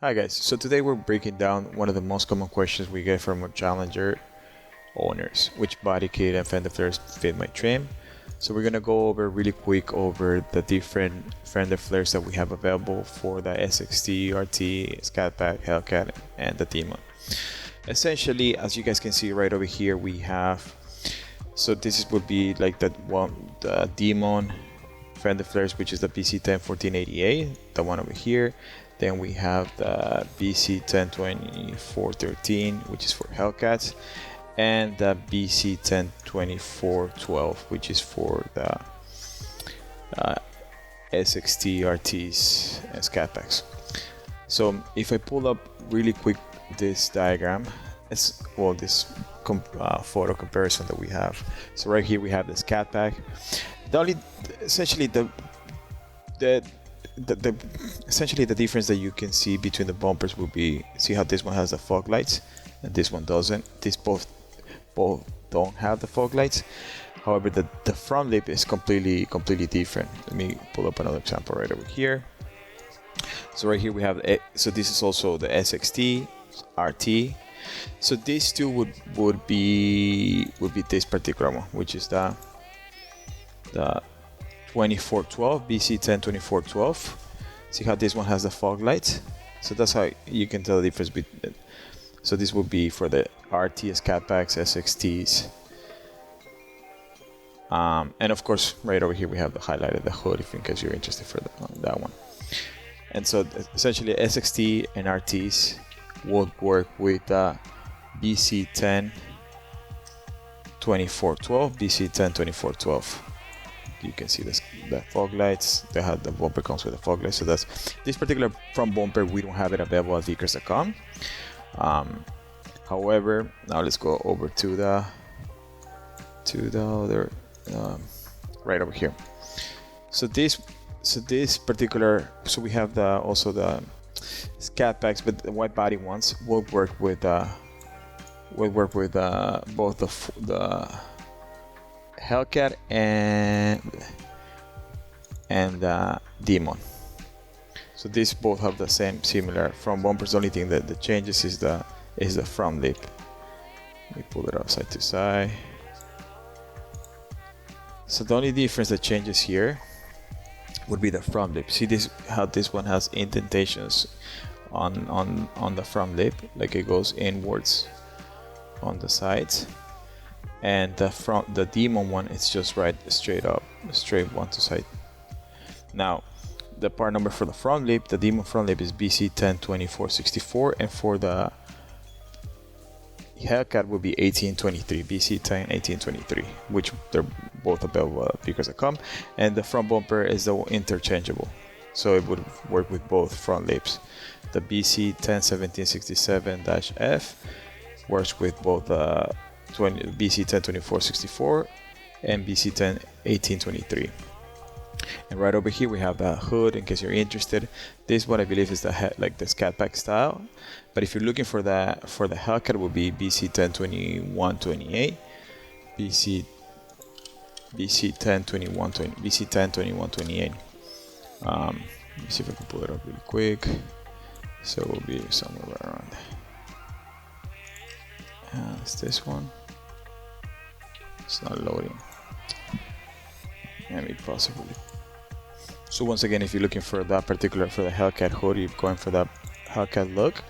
Hi guys, so today we're breaking down one of the most common questions we get from our Challenger owners: which body kit and fender flares fit my trim. So we're gonna go over really quick over the different fender flares that we have available for the SXT, RT, Scat Pack, Hellcat, and the Demon. Essentially, as you guys can see right over here, we have, so would be like the Demon fender flares, which is the BC10 1488, the one over here. Then we have the BC10 2413, which is for Hellcats, and the BC10 2412, which is for the SXT, RTs, and Scat Packs. So if I pull up really quick this diagram, this photo comparison that we have. So right here we have the Scat Pack. Essentially the difference that you can see between the bumpers will be, see how this one has the fog lights and this one doesn't. These both don't have the fog lights. However, the front lip is completely different. Let me pull up another example right over here. So right here we have, so this is also the SXT, RT. So these two would be this particular one, which is the 2412, BC10 2412. See how this one has the fog lights? So that's how you can tell the difference between. So this would be for the RT, Scat Packs, SXTs. And of course, right over here we have the highlighted the hood, if in case you're interested for that one. And so essentially SXT and RTs would work with BC10 2412, BC10 2412. You can see the fog lights. They have the bumper comes with the fog lights. So that's this particular front bumper. We don't have it available at vicrez.com. However, now let's go over to the other right over here. So this particular, so we have also the Scat Packs, but the wide body ones will work with both the Hellcat and Demon. So these both have the similar front bumpers. The only thing that changes is the front lip. Let me pull it up side to side. So the only difference that changes here would be the front lip. See how this one has indentations on the front lip, like it goes inwards on the sides. And the Demon one, it's just straight one to side. Now, the part number for the front lip, the Demon front lip is BC10 2464, and for the Hellcat will be 1823, BC10 1823, which they're both available at vicrez.com. And the front bumper is the interchangeable, so it would work with both front lips. The BC10 1767-F works with both BC10 2464 and BC10 1823. And right over here we have the hood, in case you're interested. This one I believe is the Scat Pack style, but if you're looking for the Hellcat, it will be BC10 2128, BC10 2128. Let me see if I can pull it up really quick. So it will be somewhere around. It's this one. It's not loading. Maybe possibly. So once again, if you're looking for that particular, for the Hellcat hood, you're going for that Hellcat look,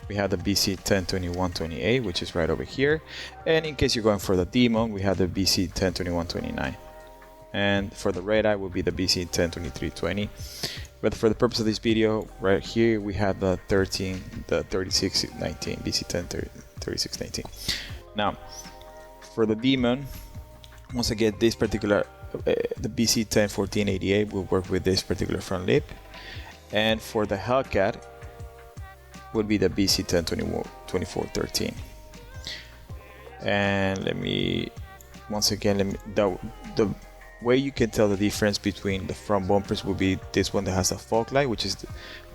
we have the BC10 2128, which is right over here. And in case you're going for the Demon, we have the BC10 2129. And for the red eye will be the BC10 2320. But for the purpose of this video, right here we have the 3619, BC10 3619. Now, for the Demon, once again, this particular the BC10 1488 will work with this particular front lip, and for the Hellcat would be the BC10 2413. And the way you can tell the difference between the front bumpers will be this one that has a fog light, which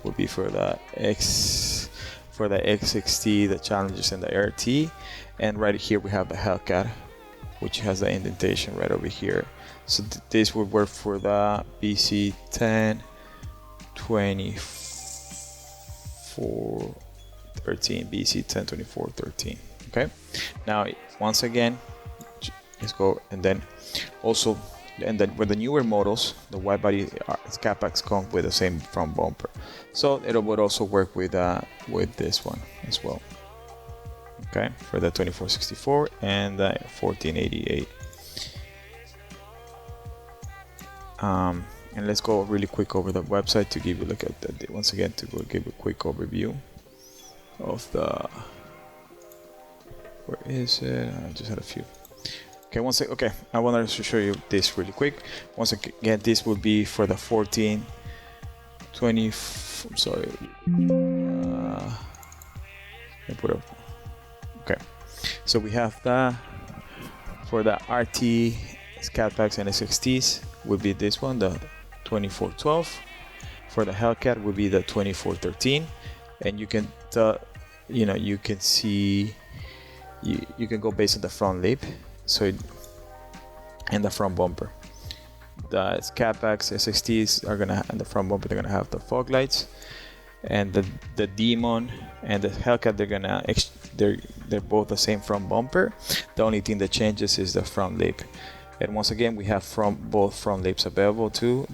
would be for the XXT, the Challengers, and the RT. And right here we have the Hellcat, which has the indentation right over here. So this would work for the BC10 24 102413, BC102413. Okay, now once again, let's go, and then also, and then with the newer models, the Widebody Scat Packs come with the same front bumper, so it would also work with this one as well. Okay, for the 2464 and the 1488. And let's go really quick over the website to give you a look at that once again, to go give a quick overview of the, where is it? I just had a few. Okay, okay, I wanted to show you this really quick. Once again, this will be for the 1420. I'm sorry. I put up. Okay, so we have the, for the RT Scat Packs and SXTs would be this one, the 2412. For the Hellcat would be the 2413, and you can you can see, you can go based on the front lip, so and the front bumper. The Scat Packs SXTs are gonna, and the front bumper, they're gonna have the fog lights, and the Demon and the Hellcat, they're both the same front bumper. The only thing that changes is the front lip. And once again, we have both front lips available too,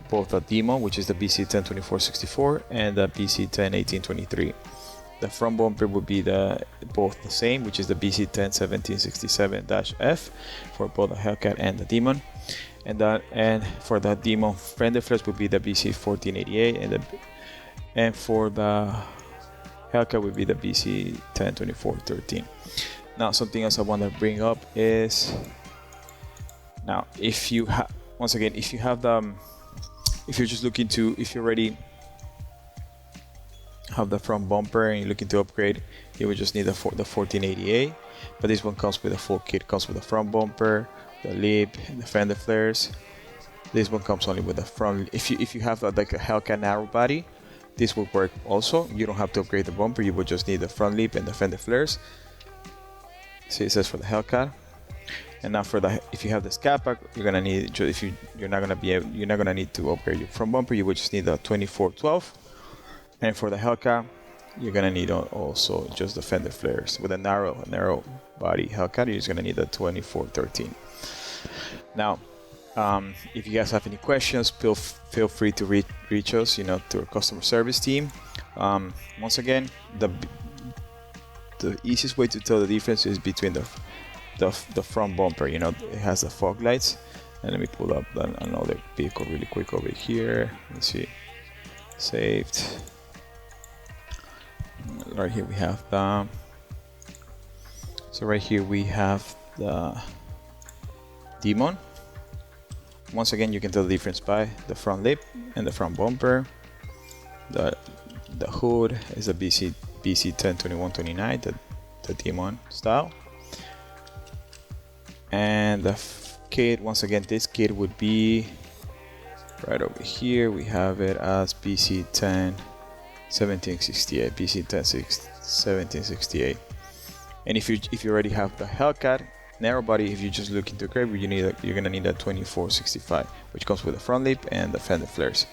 both the Demon, which is the BC102464, and the BC101823. The front bumper would be both the same, which is the BC101767-F for both the Hellcat and the Demon. And for the Demon fender flares would be the BC1488, and for the Hellcat would be the BC102413. Now, something else I want to bring up is, now if you have, once again, if you have the, if you're just looking to, if you already have the front bumper and you're looking to upgrade, you would just need the 1488. But this one comes with a full kit. Comes with the front bumper, the lip, and the fender flares. This one comes only with the front. If you have like a Hellcat narrow body, this will work also. You don't have to upgrade the bumper. You would just need the front lip and the fender flares. See, it says for the Hellcat. And now for the, if you have the Scat Pack, you're gonna need, if you're not gonna need to upgrade your front bumper. You would just need the 2412. And for the Hellcat, you're gonna need also just the fender flares. With a narrow body Hellcat, you're just gonna need the 2413. Now, if you guys have any questions, feel free to reach us, to our customer service team. Once again, the easiest way to tell the difference is between the front bumper. It has the fog lights. And let me pull up another vehicle really quick over here. Let's see, saved. Right here we have the, so right here we have the Demon. Once again, you can tell the difference by the front lip and the front bumper. The hood is a BC102129, the Demon style. And the kit, once again, this kit would be right over here. We have it as BC101768, BC101768. And if you already have the Hellcat narrow body, if you're just looking to upgrade, you're gonna need a 2465, which comes with the front lip and the fender flares.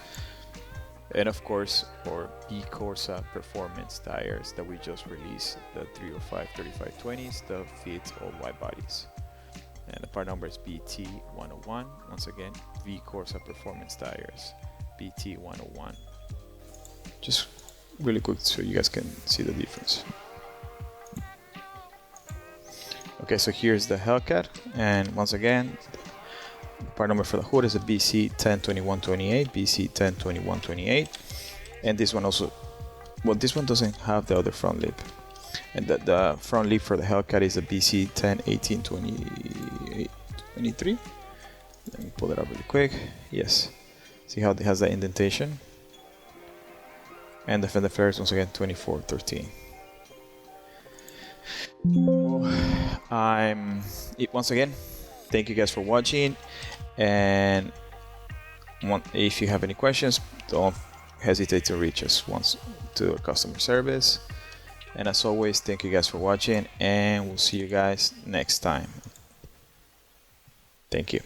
And of course, our Corsa performance tires that we just released, the 305 3520s, the fit all wide bodies. And the part number is BT101. Once again, Corsa performance tires, BT101. Just really quick so you guys can see the difference. Okay, so here's the Hellcat, and once again, part number for the hood is a BC102128, BC102128, and this one also, well, this one doesn't have the other front lip, and the front lip for the Hellcat is a BC101823. Let me pull it up really quick. Yes, see how it has that indentation, and the fender flares once again 2413. Once again, thank you guys for watching, and if you have any questions, don't hesitate to reach us once to our customer service. And as always, thank you guys for watching, and we'll see you guys next time. Thank you.